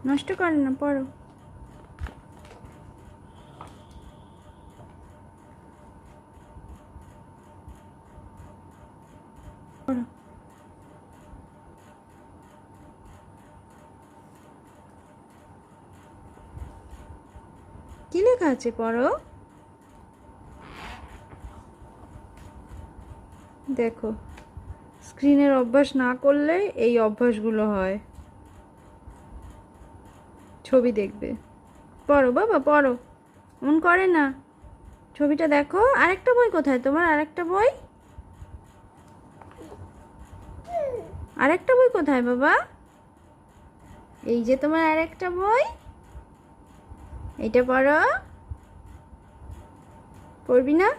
নষ্ট করে না, পড়ো। পড়ো। কি লেখা আছে পড়ো। দেখো, স্ক্রিনের অভ্যাস না করলে এই অভ্যাসগুলো হয়। ছবি দেখবে। পড়ো বাবা, পড়ো। মন করে না। ছবিটা দেখো। আরেকটা বই কোথায় তোমার? আরেকটা বই, আরেকটা বই কোথায় বাবা? এই যে তোমার আরেকটা বই, এটা পড়ো। পড়বি না?